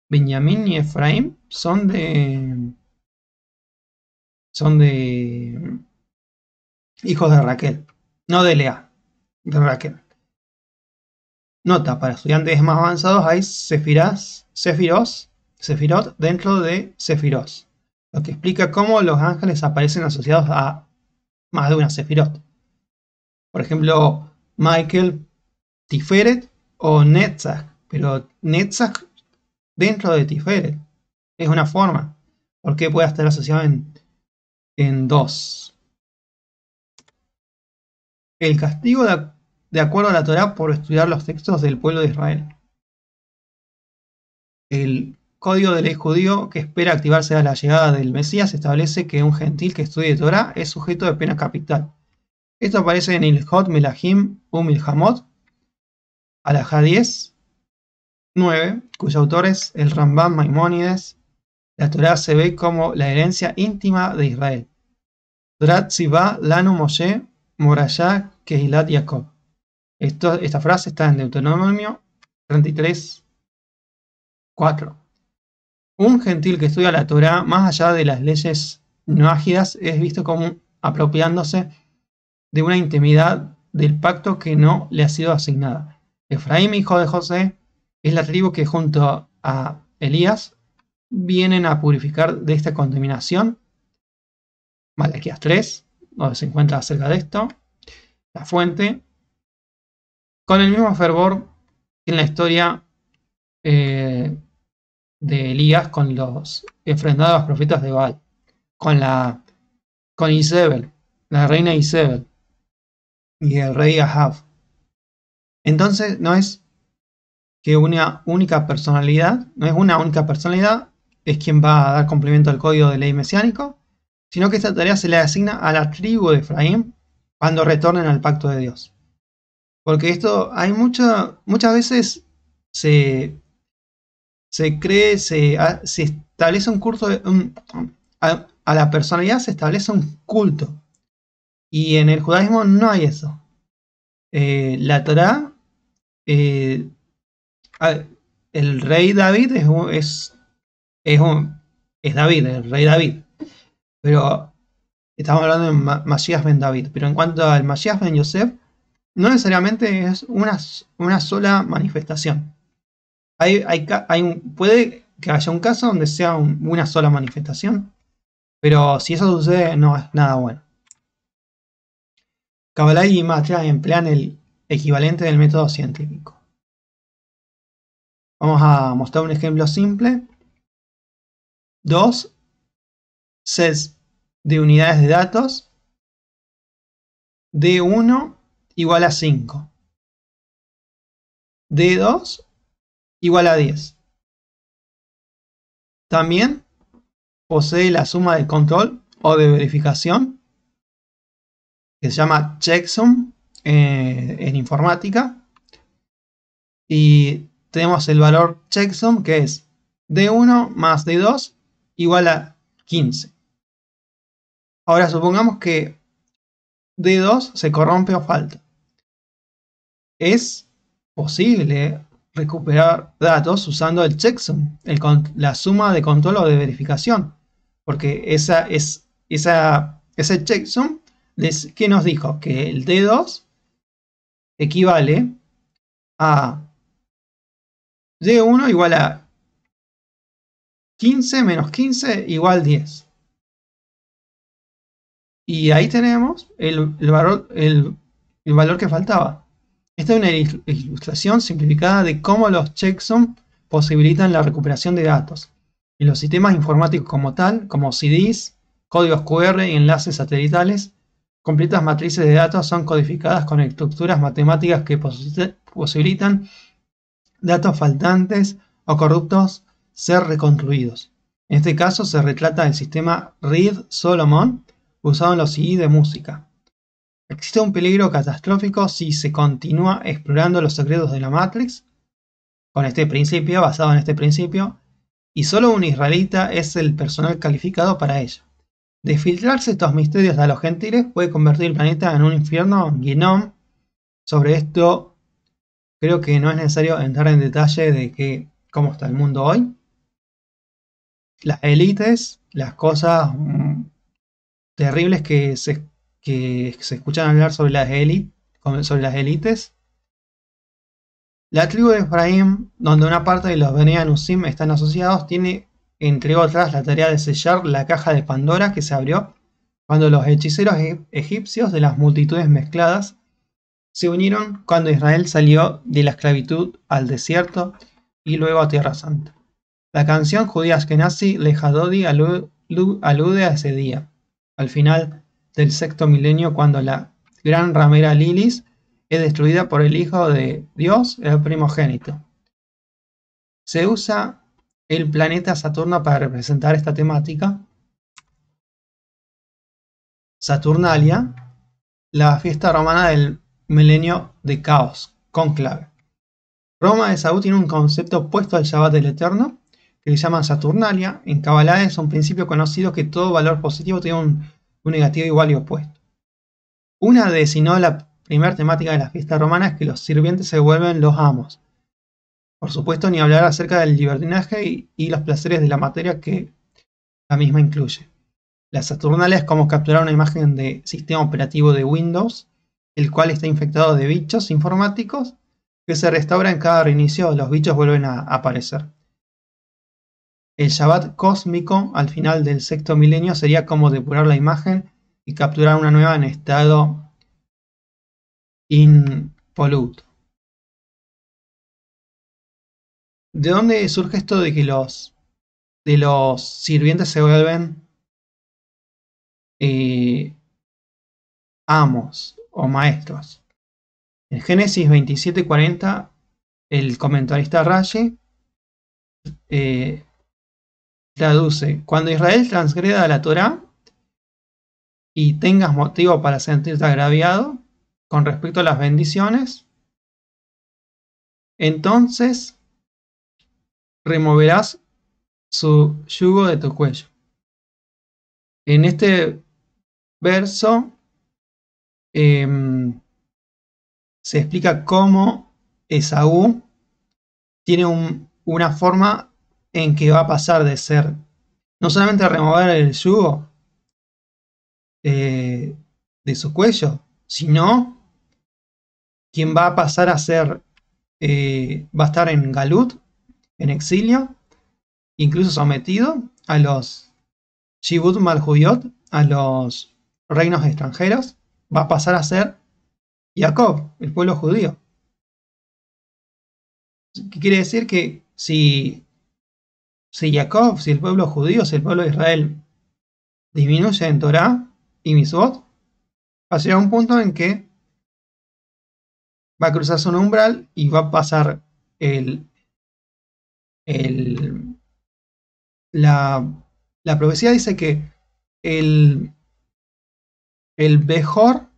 Speaker 1: Benjamín y Efraín son de hijos de Raquel, no de Lea, de Raquel. Nota, para estudiantes más avanzados hay Sefirot dentro de Sefirot, lo que explica cómo los ángeles aparecen asociados a más de una Sefirot. Por ejemplo, Michael, Tiferet o Netzach, pero Netzach dentro de Tiferet es una forma, porque puede estar asociado en dos. El castigo de acuerdo a la Torá por estudiar los textos del pueblo de Israel. El código de ley judío que espera activarse a la llegada del Mesías establece que un gentil que estudie Torá es sujeto de pena capital. Esto aparece en Ilhot Melahim Milhamot, Alajá 10, 9, cuyo autor es el Rambam Maimónides. La Torá se ve como la herencia íntima de Israel. Torá Tzivá Lanu Moshe Morayá Kehilat Jacob. Esta frase está en Deuteronomio 33, 4. Un gentil que estudia la Torá más allá de las leyes noágidas es visto como apropiándose de una intimidad del pacto que no le ha sido asignada. Efraín, hijo de José, es la tribu que junto a Elías vienen a purificar de esta contaminación. Malaquías 3, donde se encuentra acerca de esto. La fuente, con el mismo fervor que en la historia de Elías con los enfrentados a los profetas de Baal, con Isabel, la reina Isabel y el rey Ahab. Entonces no es una única personalidad es quien va a dar cumplimiento al código de ley mesiánico, sino que esta tarea se le asigna a la tribu de Efraín cuando retornen al pacto de Dios. Porque esto hay muchas veces se establece un culto, a la personalidad se establece un culto. Y en el judaísmo no hay eso. La Torá, el rey David es David, el rey David. Pero estamos hablando de Mashiach ben David. Pero en cuanto al Mashiach ben Yosef, no necesariamente es una sola manifestación. Puede que haya un caso donde sea una sola manifestación, pero si eso sucede no es nada bueno. Kabbalah y Gematria emplean el equivalente del método científico. Vamos a mostrar un ejemplo simple. 2 sets de unidades de datos. D1 igual a 5. D2 igual a 10. También posee la suma de control o de verificación, que se llama checksum en informática. Y tenemos el valor checksum, que es D1 más D2 igual a 15. Ahora supongamos que D2 se corrompe o falta. Es posible recuperar datos usando el checksum, la suma de control o de verificación, porque ese checksum ¿qué nos dijo? Que el D2 equivale a D1 igual a 15 menos 15 igual 10. Y ahí tenemos el valor que faltaba. Esta es una ilustración simplificada de cómo los checksum posibilitan la recuperación de datos. Y los sistemas informáticos como tal, como CDs, códigos QR y enlaces satelitales, completas matrices de datos son codificadas con estructuras matemáticas que posibilitan datos faltantes o corruptos ser reconstruidos. En este caso se retrata el sistema Reed-Solomon usado en los CD de música. Existe un peligro catastrófico si se continúa explorando los secretos de la Matrix. con este principio, basado en este principio, y solo un israelita es el personal calificado para ello. De filtrarse estos misterios a los gentiles, puede convertir el planeta en un infierno, Genom. Sobre esto, creo que no es necesario entrar en detalle de cómo está el mundo hoy. Las élites, las cosas terribles que se escuchan hablar sobre las élites. La tribu de Efraín, donde una parte de los Bnei Anusim están asociados, tiene, entre otras, la tarea de sellar la caja de Pandora que se abrió cuando los hechiceros egipcios de las multitudes mezcladas se unieron cuando Israel salió de la esclavitud al desierto y luego a Tierra Santa. La canción judía Ashkenazi Lejadodi alude a ese día, al final del sexto milenio, cuando la gran ramera Lilis es destruida por el Hijo de Dios, el primogénito. Se usa el planeta Saturno para representar esta temática. Saturnalia, la fiesta romana del milenio de caos, cónclave. Roma de Saúl tiene un concepto opuesto al Shabbat del Eterno, que le llaman Saturnalia. En Kabbalah es un principio conocido que todo valor positivo tiene un negativo igual y opuesto. Una de, si no la primera temática de la fiesta romana, es que los sirvientes se vuelven los amos. Por supuesto, ni hablar acerca del libertinaje y los placeres de la materia que la misma incluye. La Saturnalia es como capturar una imagen de sistema operativo de Windows, el cual está infectado de bichos informáticos que se restaura en cada reinicio, los bichos vuelven a aparecer. El Shabbat cósmico al final del sexto milenio sería como depurar la imagen y capturar una nueva en estado impoluto. ¿De dónde surge esto de que los sirvientes se vuelven amos o maestros? En Génesis 27:40, el comentarista Rashi traduce: cuando Israel transgreda la Torá y tengas motivo para sentirte agraviado con respecto a las bendiciones, entonces removerás su yugo de tu cuello. En este verso se explica cómo Esaú tiene una forma en que va a pasar de ser no solamente remover el yugo de su cuello, sino quien va a pasar a ser, va a estar en Galut, en exilio, incluso sometido a los Shibut Malhuyot, a los reinos extranjeros, va a pasar a ser Jacob, el pueblo judío. ¿Qué quiere decir? Que si Jacob, si el pueblo judío, si el pueblo de Israel disminuye en Torah y Mitzvot, va a llegar a un punto en que va a cruzarse un umbral y va a pasar la profecía dice que el Bejor,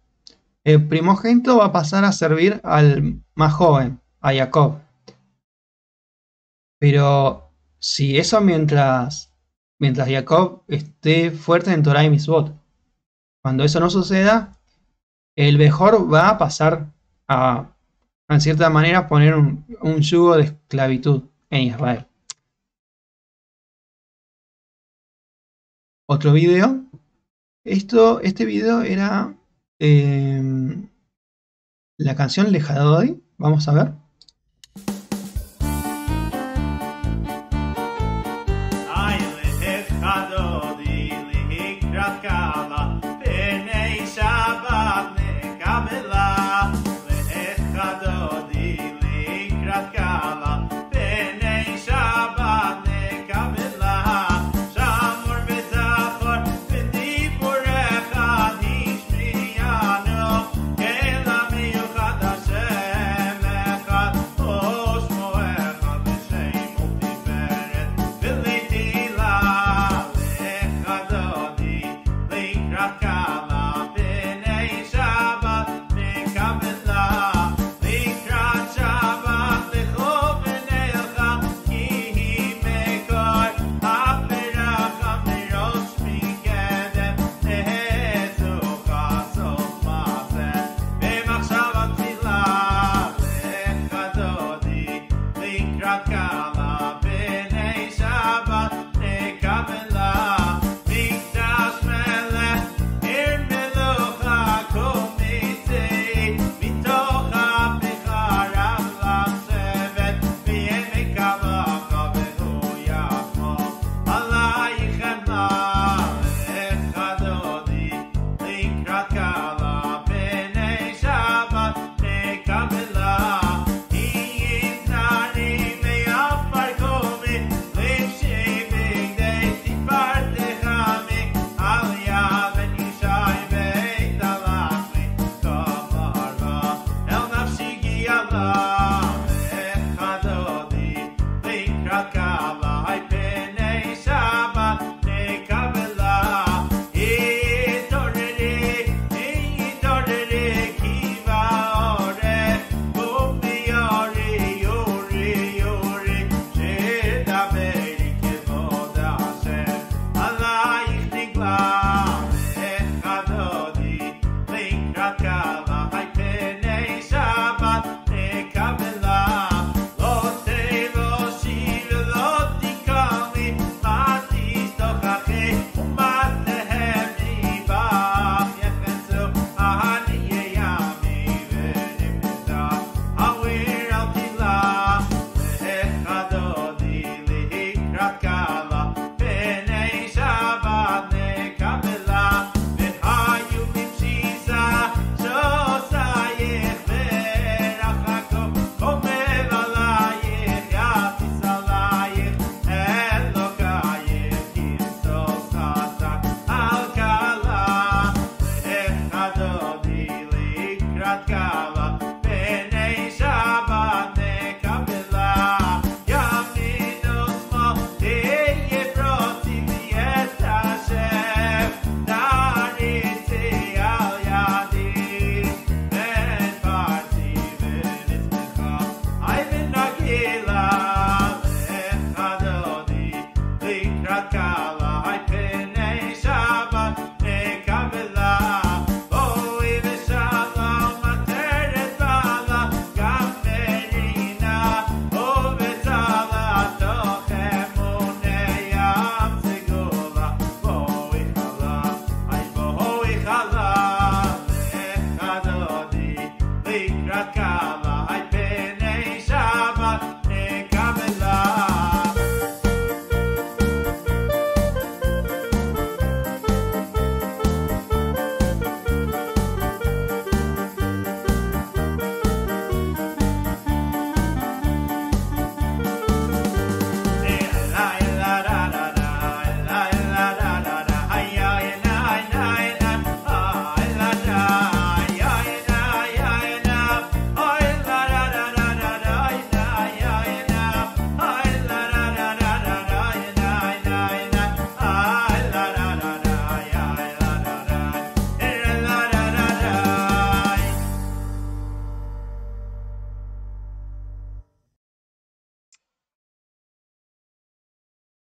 Speaker 1: el primogénito, va a pasar a servir al más joven, a Jacob. Pero si eso mientras Jacob esté fuerte en Torah y Mitzvot, cuando eso no suceda, el Bejor va a pasar a, en cierta manera, poner un yugo de esclavitud en Israel. Otro video. Este video era la canción Lejadodi. Vamos a ver.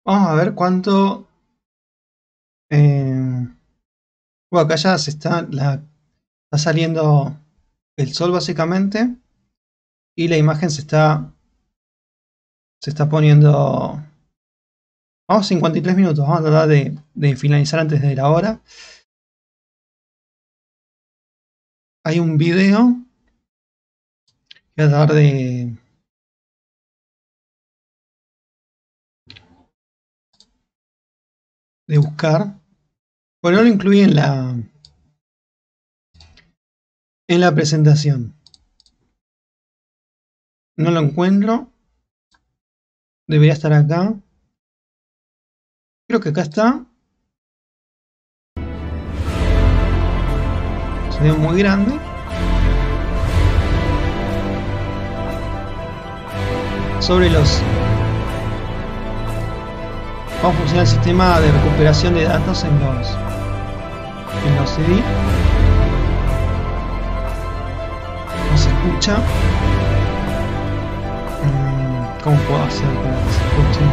Speaker 1: Vamos a ver cuánto... bueno, acá ya está saliendo el sol básicamente. Y la imagen se está poniendo... Vamos, 53 minutos. Vamos a tratar de finalizar antes de la hora. Hay un video. Voy a tratar de buscar. Bueno, no lo incluí en la presentación. No lo encuentro. Debería estar acá. Creo que acá está. Se ve muy grande. Sobre cómo funciona el sistema de recuperación de datos en los CD. No se escucha. ¿Cómo puedo hacer para que se escuche?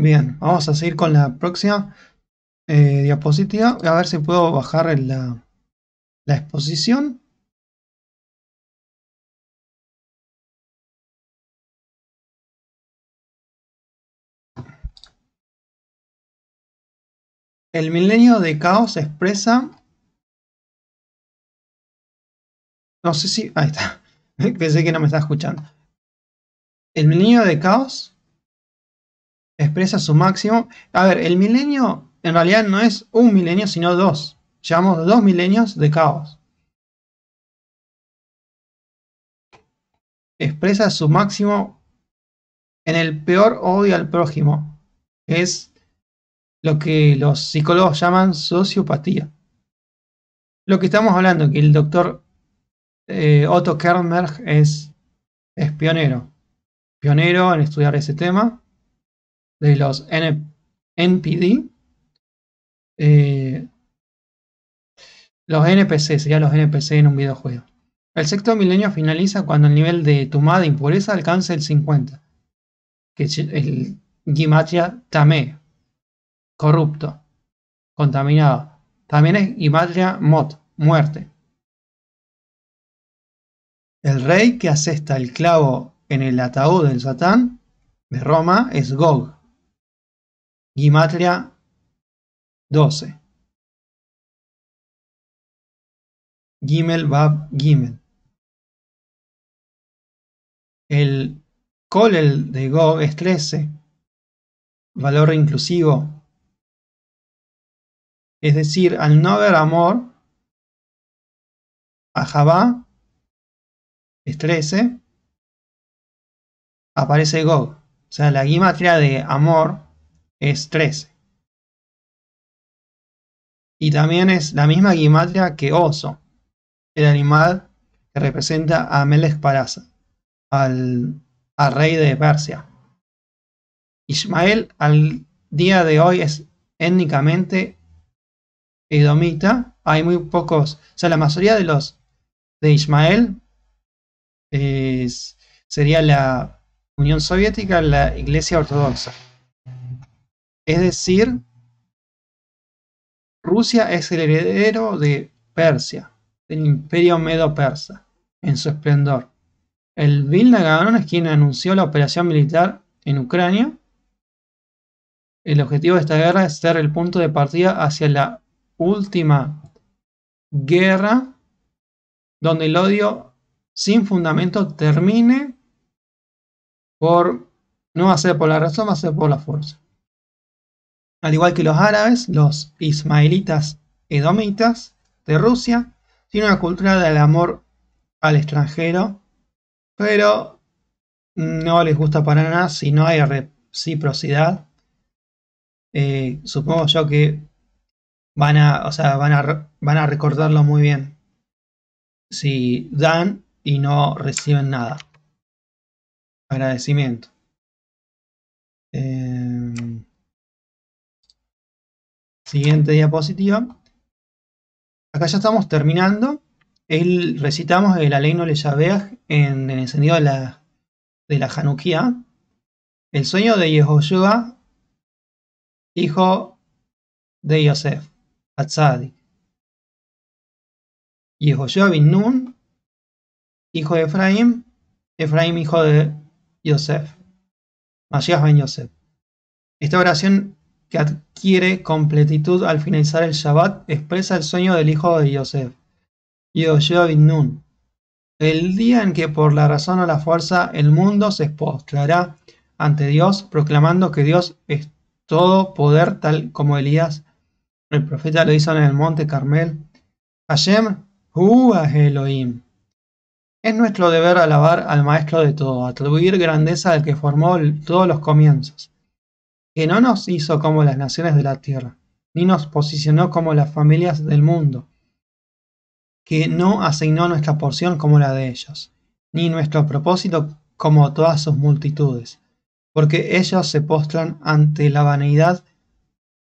Speaker 1: Bien, vamos a seguir con la próxima diapositiva. A ver si puedo bajar la exposición. El milenio de caos expresa... No sé si... Ahí está. Pensé que no me estaba escuchando. El milenio de caos expresa su máximo. A ver, el milenio en realidad no es un milenio, sino dos. Llevamos 2 milenios de caos. Expresa su máximo en el peor odio al prójimo. Es lo que los psicólogos llaman sociopatía. Lo que estamos hablando, que el doctor Otto Kernberg es pionero. Pionero en estudiar ese tema de los NPD. Los NPC, serían los NPC en un videojuego. El sexto milenio finaliza cuando el nivel de tumá de impureza alcance el 50. Que es el Gimatria Tamé. Corrupto. Contaminado. También es Gimatria Mot. Muerte. El rey que asesta el clavo en el ataúd del Satán de Roma es Gog. Gimatria 12. Gimel Bab Gimel. El Kolel de Gog es 13. Valor inclusivo. Es decir, al no haber amor, a Javá es 13. Aparece Gog. O sea, la gimatria de amor es 13. Y también es la misma gimatria que oso, el animal que representa a Melech Parasa, al rey de Persia. Ismael al día de hoy es étnicamente edomita. Hay muy pocos, o sea, la mayoría de los de Ismael sería la Unión Soviética, la Iglesia Ortodoxa. Es decir, Rusia es el heredero de Persia, del Imperio Medo-Persa, en su esplendor. El Vilna Gaon es quien anunció la operación militar en Ucrania. El objetivo de esta guerra es ser el punto de partida hacia la última guerra, donde el odio sin fundamento termine por no va a ser por la razón, va a ser por la fuerza. Al igual que los árabes, los ismaelitas edomitas de Rusia tienen una cultura del amor al extranjero, pero no les gusta para nada si no hay reciprocidad. Supongo yo que van a recordarlo muy bien si dan y no reciben nada. Agradecimiento. Siguiente diapositiva. Acá ya estamos terminando. Recitamos el Aleinu Leyabeach en el encendido de la Hanukkah. El sueño de Yehoshua, hijo de Yosef, Atzadik. Yehoshua bin Nun, hijo de Efraim. Efraim, hijo de Yosef. Mashiach ben Yosef. Esta oración, que adquiere completitud al finalizar el Shabbat, expresa el sueño del hijo de Yosef, Yehoshua bin Nun. El día en que por la razón o la fuerza el mundo se postrará ante Dios, proclamando que Dios es todo poder, tal como Elías, el profeta, lo hizo en el monte Carmel. Hashem hu Elohim. Es nuestro deber alabar al maestro de todo, atribuir grandeza al que formó todos los comienzos, que no nos hizo como las naciones de la tierra, ni nos posicionó como las familias del mundo, que no asignó nuestra porción como la de ellos, ni nuestro propósito como todas sus multitudes, porque ellos se postran ante la vanidad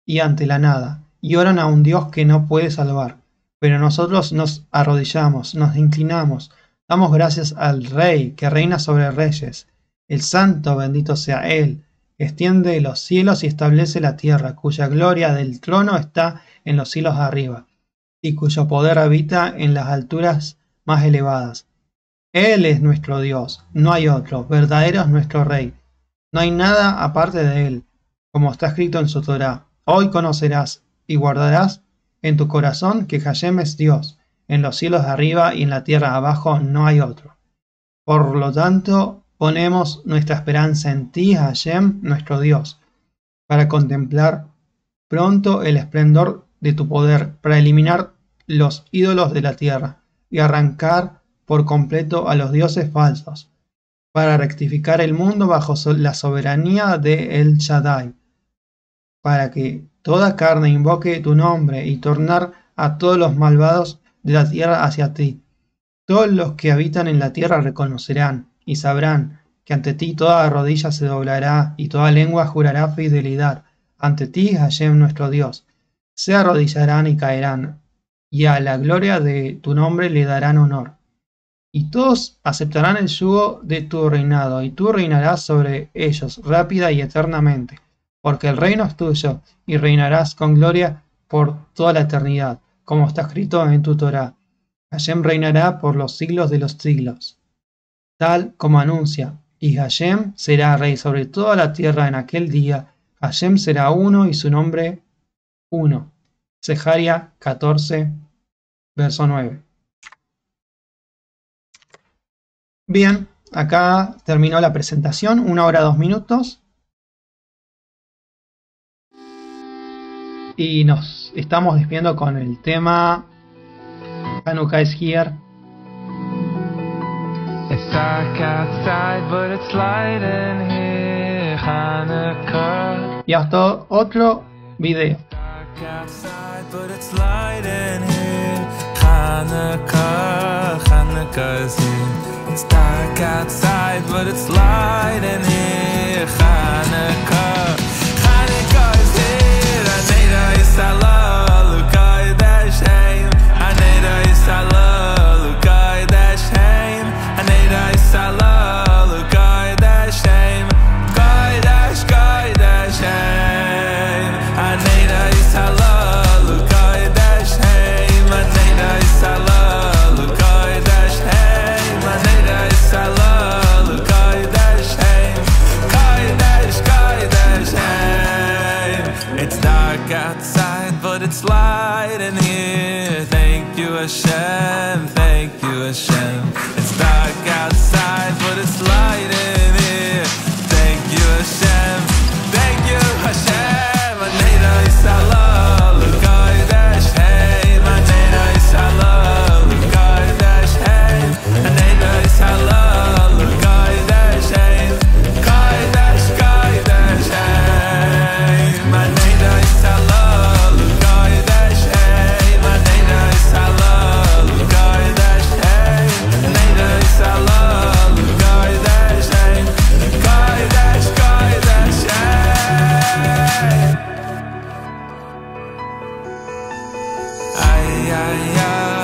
Speaker 1: y ante la nada, y oran a un Dios que no puede salvar. Pero nosotros nos arrodillamos, nos inclinamos, damos gracias al Rey que reina sobre reyes, el Santo bendito sea Él, extiende los cielos y establece la tierra, cuya gloria del trono está en los cielos de arriba, y cuyo poder habita en las alturas más elevadas. Él es nuestro Dios, no hay otro, verdadero es nuestro Rey. No hay nada aparte de Él, como está escrito en su Torá. Hoy conocerás y guardarás en tu corazón que Hashem es Dios. En los cielos de arriba y en la tierra de abajo no hay otro. Por lo tanto, ponemos nuestra esperanza en ti, Hashem, nuestro Dios, para contemplar pronto el esplendor de tu poder, para eliminar los ídolos de la tierra y arrancar por completo a los dioses falsos, para rectificar el mundo bajo la soberanía de El Shaddai, para que toda carne invoque tu nombre y tornar a todos los malvados de la tierra hacia ti. Todos los que habitan en la tierra reconocerán y sabrán que ante ti toda rodilla se doblará y toda lengua jurará fidelidad. Ante ti, Hashem nuestro Dios, se arrodillarán y caerán, y a la gloria de tu nombre le darán honor. Y todos aceptarán el yugo de tu reinado, y tú reinarás sobre ellos rápida y eternamente, porque el reino es tuyo, y reinarás con gloria por toda la eternidad, como está escrito en tu Torá. Hashem reinará por los siglos de los siglos, tal como anuncia, y Hashem será rey sobre toda la tierra en aquel día. Hashem será uno y su nombre uno. Zeharia 14, verso 9. Bien, acá terminó la presentación, 1 hora 2 minutos. Y nos estamos despidiendo con el tema Hanukkah is here.
Speaker 2: It's dark outside, but it's light in here. Hanukkah.
Speaker 1: Y hasta otro video.
Speaker 2: Dark outside, but it's light in here. Hanukkah, Hanukkah is here. It's dark outside, but it's light in here. Hanukkah, Hanukkah is here. Aneda Yisrael, Lukai Dashem. Aneda Yisrael, Lukai Dashem. Aneda Yisrael, Lukai Dashem. Kai Dash, Kai Dashem. Aneda Yisrael, Lukai Dashem. Aneda Yisrael, Lukai Dashem. Aneda Yisrael, Lukai Dashem. Kai Dash, Kai Dashem. It's dark outside, but it's light in here. Thank you, Hashem. Thank you, Hashem. It's dark outside, but it's light in here. Thank you, Hashem. Thank you, Hashem. Aneda Yisrael, Lukai Dashem. Aneda Yisrael, Lukai Dashem. Aneda Yisrael, Lukai Dashem. Kai Dash, Kai Dashem. Aneda Yisrael, Lukai Dashem. Aneda Yisrael, Lukai Dashem. Aneda Yisrael, Lukai Dashem. Kai Dash, Kai Dashem. Ay, ay, ay.